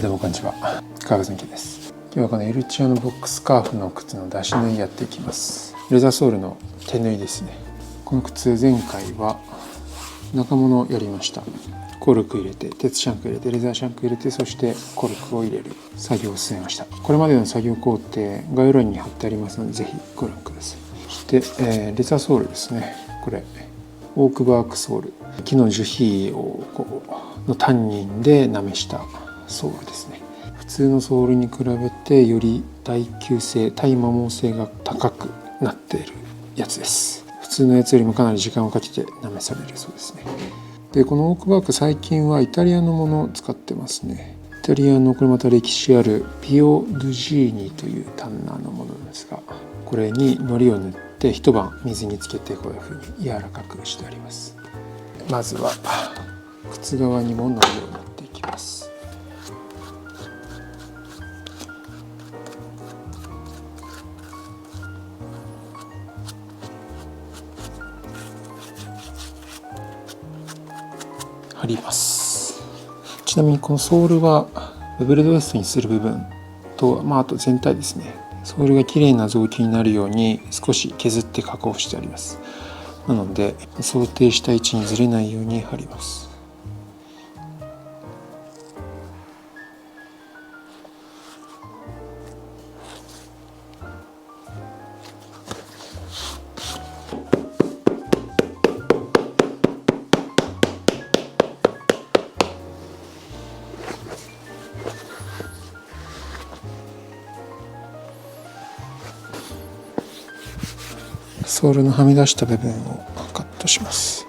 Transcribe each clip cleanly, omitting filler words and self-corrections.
どうもこんにちは、川口です。今日はこのエルチアのボックスカーフの靴の出し縫いやっていきます。レザーソールの手縫いですね。この靴前回は中物やりました。コルク入れて、鉄シャンク入れて、レザーシャンク入れて、そしてコルクを入れる作業を進めました。これまでの作業工程概要欄に貼ってありますので、ぜひご覧ください。そして、レザーソールですね。これオークバークソール、木の樹皮をのタンニンでなめしたソールですね。普通のソールに比べてより耐久性、耐摩耗性が高くなっているやつです。普通のやつよりもかなり時間をかけてなめされるそうですね。でこのオークバーク、最近はイタリアのものを使ってますね。イタリアのこれまた歴史あるピオ・ドゥジーニというタンナーのものなんですが、これに糊を塗って一晩水につけてこういうふうに柔らかくしてあります。まずは靴側にも糊を塗っていきます。貼ります。ちなみにこのソールはベベルドウエストにする部分と、あと全体ですね、ソールがきれいな造形になるように少し削って加工してあります。なので想定した位置にずれないように貼ります。ソールのはみ出した部分をカットします。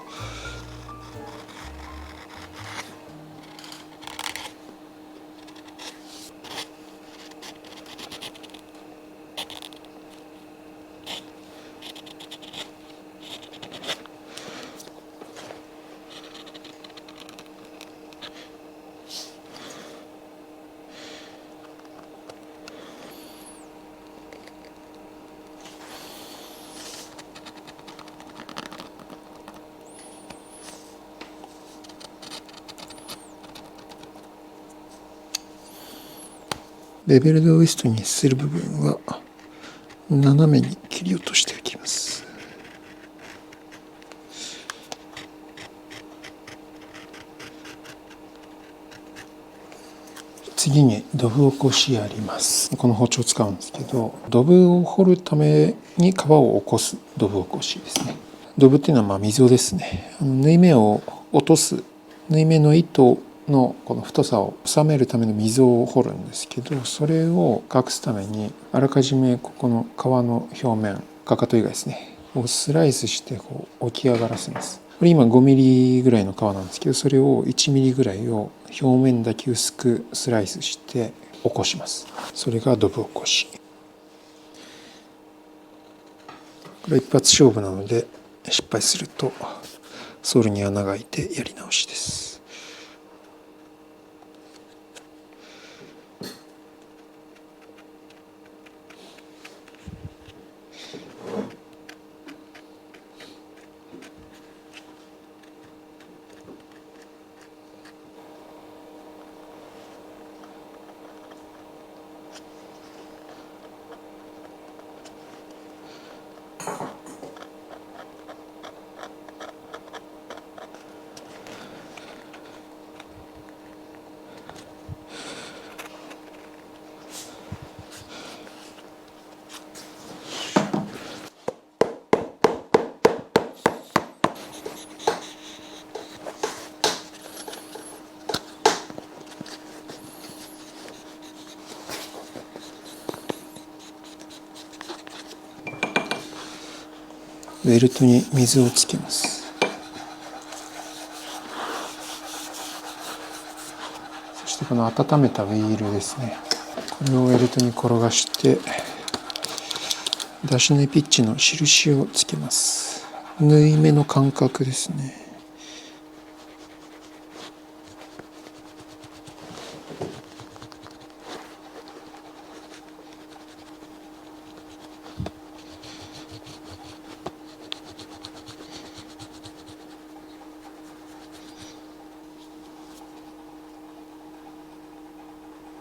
ベベルドウエストにする部分は斜めに切り落としていきます。次にドブ起こしやります。この包丁を使うんですけど、ドブを掘るために皮を起こすドブ起こしですね。ドブっていうのは溝ですね。縫い目を落とす、縫い目の糸のこの太さを収めるための溝を掘るんですけど、それを隠すためにあらかじめここの皮の表面、かかと以外ですねをスライスして起き上がらせます。これ今5ミリぐらいの皮なんですけど、それを1ミリぐらいを表面だけ薄くスライスして起こします。それがドブ起こし。これ一発勝負なので失敗するとソールに穴が開いてやり直しです。ベルトに水をつけます。そしてこの温めたウィールですね、これをベルトに転がして出し縫いピッチの印をつけます。縫い目の間隔ですね。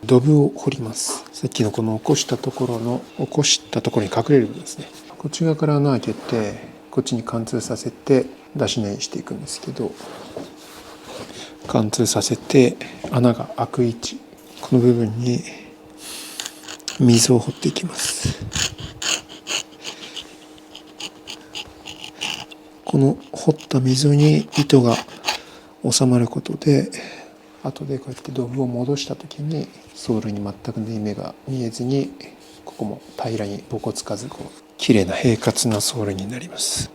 ドブを掘ります。さっきのこの起こしたところに隠れる部分ですね。こっち側から穴開けてこっちに貫通させて出し縫いしていくんですけど、貫通させて穴が開く位置、この部分に溝を掘っていきます。この掘った溝に糸が収まることで、後でこうやってドブを戻した時にソールに全く縫い目が見えずに、ここも平らにボコつかず、綺麗な平滑なソールになります。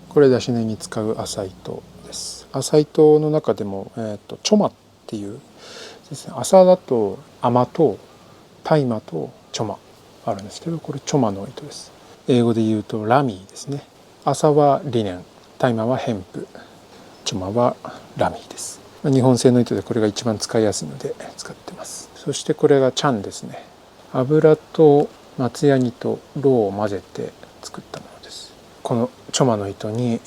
これ出し縫いに使う麻糸です。麻糸の中でも、チョマっていうですね、麻だと麻と大麻とチョマあるんですけど、これチョマの糸です。英語で言うとラミーですね。麻はリネン、大麻はヘンプ、チョマはラミーです。日本製の糸でこれが一番使いやすいので使ってます。そしてこれがチャンですね。油と松ヤニとロウを混ぜて作ったものです。このチョマの糸に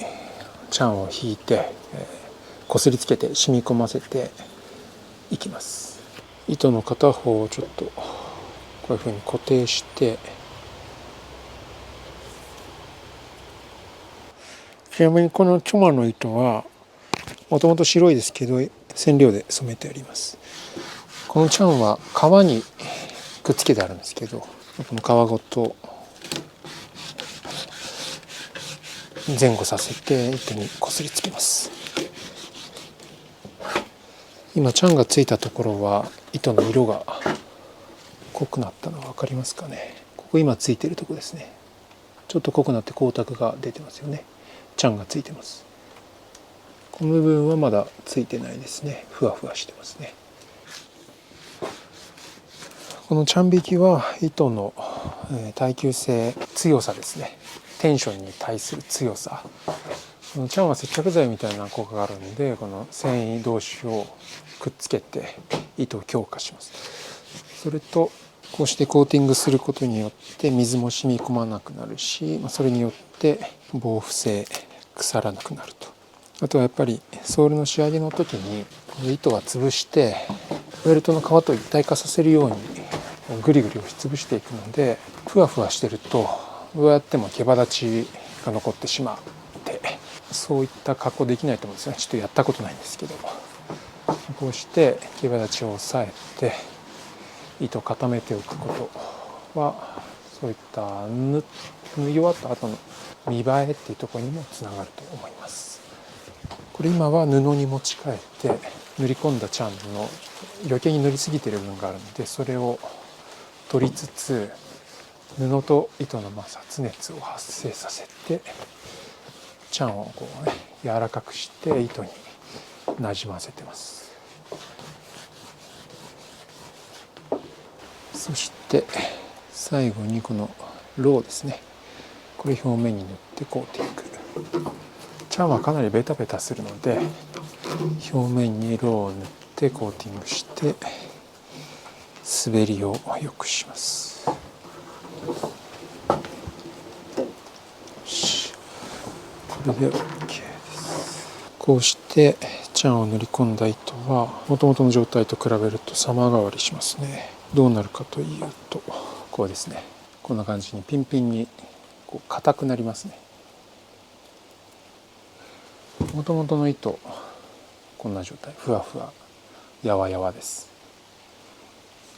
チャンを引いて、こすりつけて染み込ませていきます。糸の片方をちょっとこういうふうに固定して、ちなみにこのチョマの糸はもともと白いですけど染料で染めてあります。このチャンは革にくっつけてあるんですけど、この革ごと前後させて糸にこすりつけます。今チャンがついたところは糸の色が濃くなったのが分かりますかね。ここ今ついてるとこですね。ちょっと濃くなって光沢が出てますよね。チャンがついてます。この部分はまだついてないですね。ふわふわしてますね。このチャン引きは糸の耐久性、強さですね。テンションに対する強さ。このチャンは接着剤みたいな効果があるので、この繊維同士をくっつけて糸を強化します。それとこうしてコーティングすることによって水も染み込まなくなるし、それによって防腐性、腐らなくなると。あとはやっぱりソールの仕上げの時に糸は潰してベルトの革と一体化させるようにグリグリ押しつぶしていくので、ふわふわしてるとどうやっても毛羽立ちが残ってしまって、そういった格好できないと思うんですね。ちょっとやったことないんですけど、こうして毛羽立ちを抑えて糸を固めておくことは、そういった縫い終わった後の見栄えっていうところにもつながると思います。これ今は布に持ち替えて塗り込んだチャンの余計に塗りすぎている部分があるので、それを取りつつ布と糸の摩擦熱を発生させてチャンをこうね柔らかくして糸になじませてます。そして最後にこのロウですね、これ表面に塗ってコーティング。チャンはかなりベタベタするので表面にロウを塗ってコーティングして滑りを良くします。これで OK です。こうしてチャンを塗り込んだ糸は元々の状態と比べると様変わりしますね。どうなるかというと、こうですね、こんな感じにピンピンにこう硬くなりますね。元々の糸こんな状態、ふわふわやわやわです。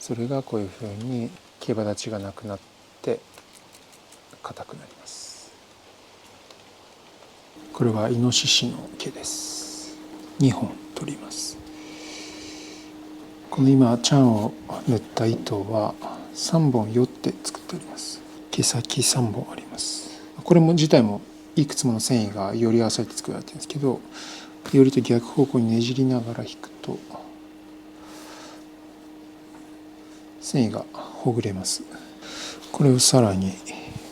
それがこういうふうに毛羽立ちがなくなって硬くなります。これはイノシシの毛です。2本取ります。この今チャンを塗った糸は3本よって作っております。毛先3本あります。これも自体もいくつもの繊維がより合わされて作られてるんですけど、よりと逆方向にねじりながら引くと繊維がほぐれます。これをさらに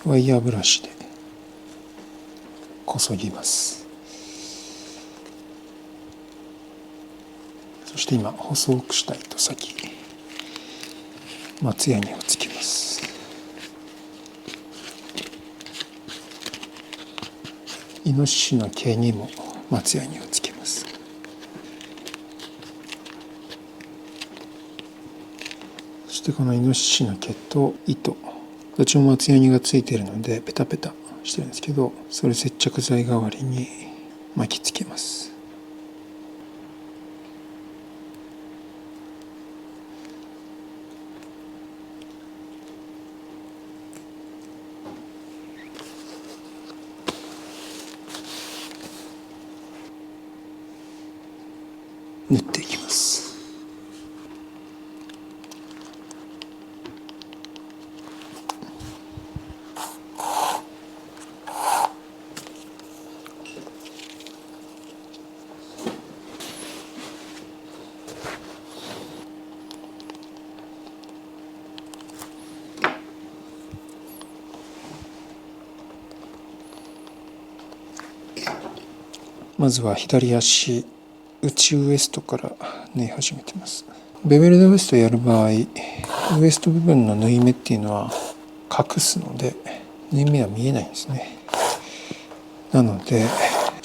ワイヤーブラシでこそぎます。そして今細くした糸先松ヤニをつけます。イノシシの毛にも松ヤニをつけます。そしてこのイノシシの毛と糸、どっちも松ヤニがついているのでペタペタしてるんですけど、それ接着剤代わりに巻きつけます。縫っていきます。まずは左足内ウエストから縫い始めてます。ベベルドウエストやる場合、ウエスト部分の縫い目っていうのは隠すので縫い目は見えないんですね。なので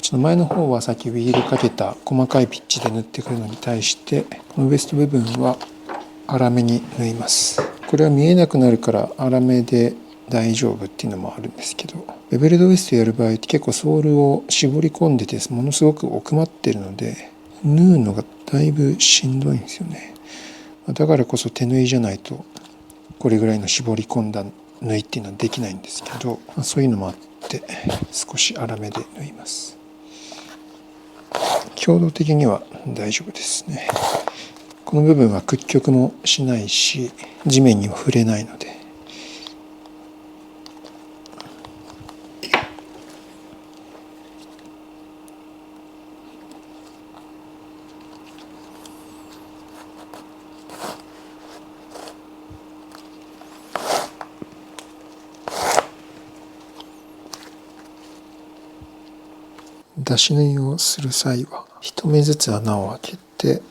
ちょっと前の方はさっきウィールかけた細かいピッチで縫ってくるのに対して、このウエスト部分は粗めに縫います。これは見えなくなるから粗めで大丈夫っていうのもあるんですけど、ベベルドウエストやる場合って結構ソールを絞り込んでてものすごく奥まってるので縫うのがだいぶしんどいんですよね。だからこそ手縫いじゃないとこれぐらいの絞り込んだ縫いっていうのはできないんですけど、そういうのもあって少し粗めで縫います。強度的には大丈夫ですね。この部分は屈曲もしないし地面にも触れないので。出し縫いをする際は一目ずつ穴を開けて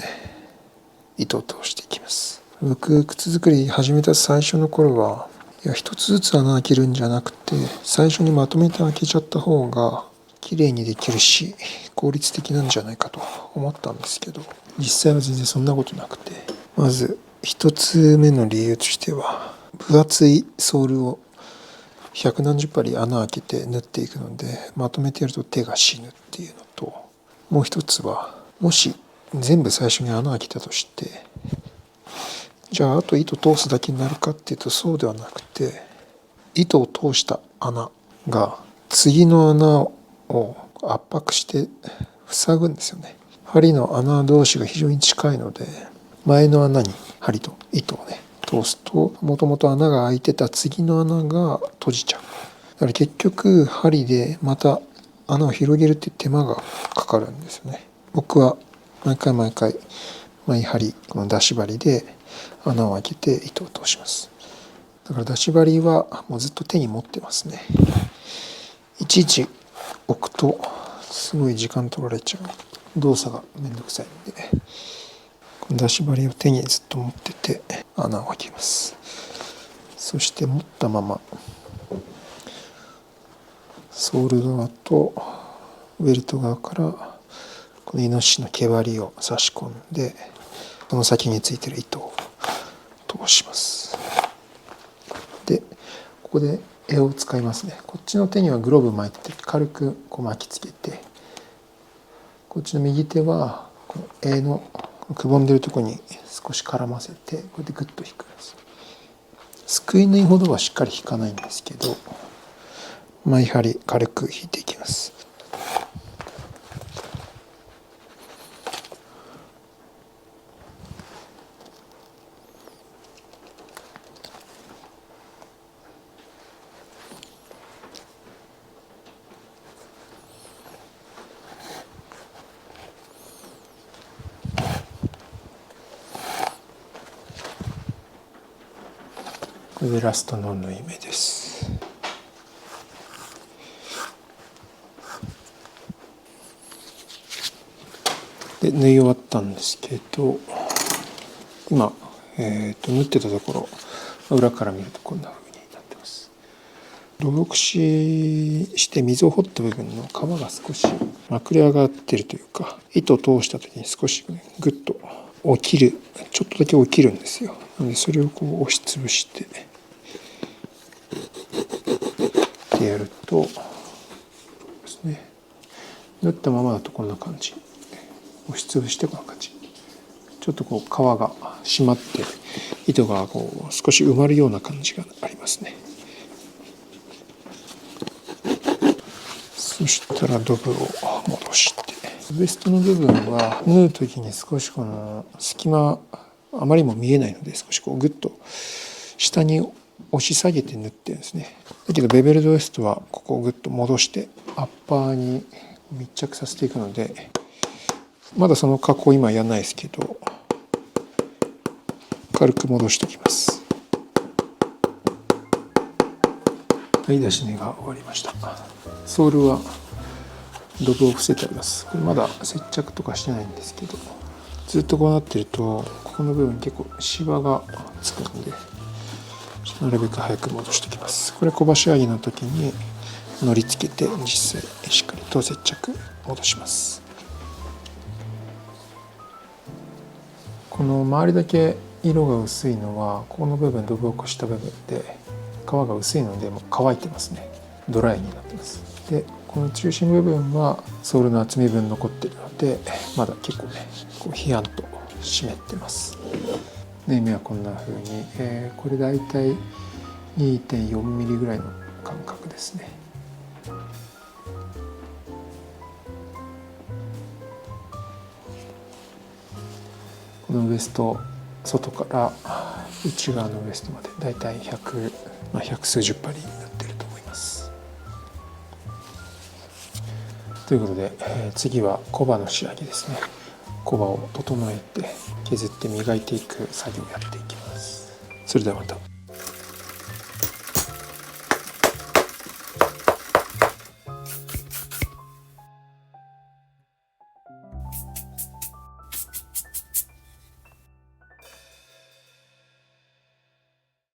糸を通していきます。僕靴作り始めた最初の頃は一つずつ穴開けるんじゃなくて最初にまとめて開けちゃった方が綺麗にできるし効率的なんじゃないかと思ったんですけど、実際は全然そんなことなくて、まず一つ目の理由としては分厚いソールを百何十針穴開けて縫っていくのでまとめてやると手が死ぬっていうのと、もう一つはもし全部最初に穴開けたとしてじゃああと糸通すだけになるかっていうとそうではなくて、糸を通した穴が次の穴を圧迫して塞ぐんですよね。針の穴同士が非常に近いので前の穴に針と糸をね通すともともと穴が開いてた次の穴が閉じちゃう。だから結局針でまた穴を広げるっていう手間がかかるんですよね。僕は毎回毎針この出し針で穴を開けて糸を通します。だから出し針はもうずっと手に持ってますね。いちいち置くとすごい時間取られちゃう動作がめんどくさいので、この出し針を手にずっと持ってて穴を開けます。そして持ったままソール側とウェルト側からこのイノシシの毛針を差し込んでその先についている糸を通します。でここで柄を使いますね。こっちの手にはグローブ巻いて軽くこう巻きつけて、こっちの右手はこの柄のくぼんでるところに少し絡ませてこうやってグッと引くんです。すくい縫いほどはしっかり引かないんですけど毎針軽く引いていきます。これでラストの縫い目です。で縫い終わったんですけど今、縫ってたところ裏から見るとこんな風になってます。土木して水を掘った部分の皮が少しまくれ上がってるというか、糸を通した時に少しグッと起きる、ちょっとだけ起きるんですよ。なのでそれをこう押しつぶしてってやるとですね、縫ったままだとこんな感じ、押しつぶしてこんな感じ、ちょっとこう皮が締まって糸がこう少し埋まるような感じがありますね。そしたらドブを戻して、ウエストの部分は縫う時に少しこの隙間あまりも見えないので、少しこうグッと下に押し下げて縫ってるんですね。だけどベベルドウエストはここをグッと戻してアッパーに密着させていくので、まだその加工今やらないですけど、軽く戻しておきます。はい、出し根が終わりました。ソールはドブを伏せてあります。これまだ接着とかしてないんですけど、ずっとこうなってるとここの部分結構シワがつくので、なるべく早く戻しておきます。これ小箸上げの時に乗り付けて実際しっかりと接着戻します。この周りだけ色が薄いのはここの部分、ドブをこした部分で皮が薄いのでもう乾いてますね。ドライになってます。でこの中心部分はソールの厚み分残ってるので、まだ結構ねこうヒヤンと湿ってます。縫い目はこんな風に、これだいたい 2.4 ミリぐらいの間隔ですね。このウエスト、外から内側のウエストまでだいたい100数十針になっていると思います。ということで、次はコバの仕上げですね。コバを整えて削って磨いていく作業をやっていきます。それではまた。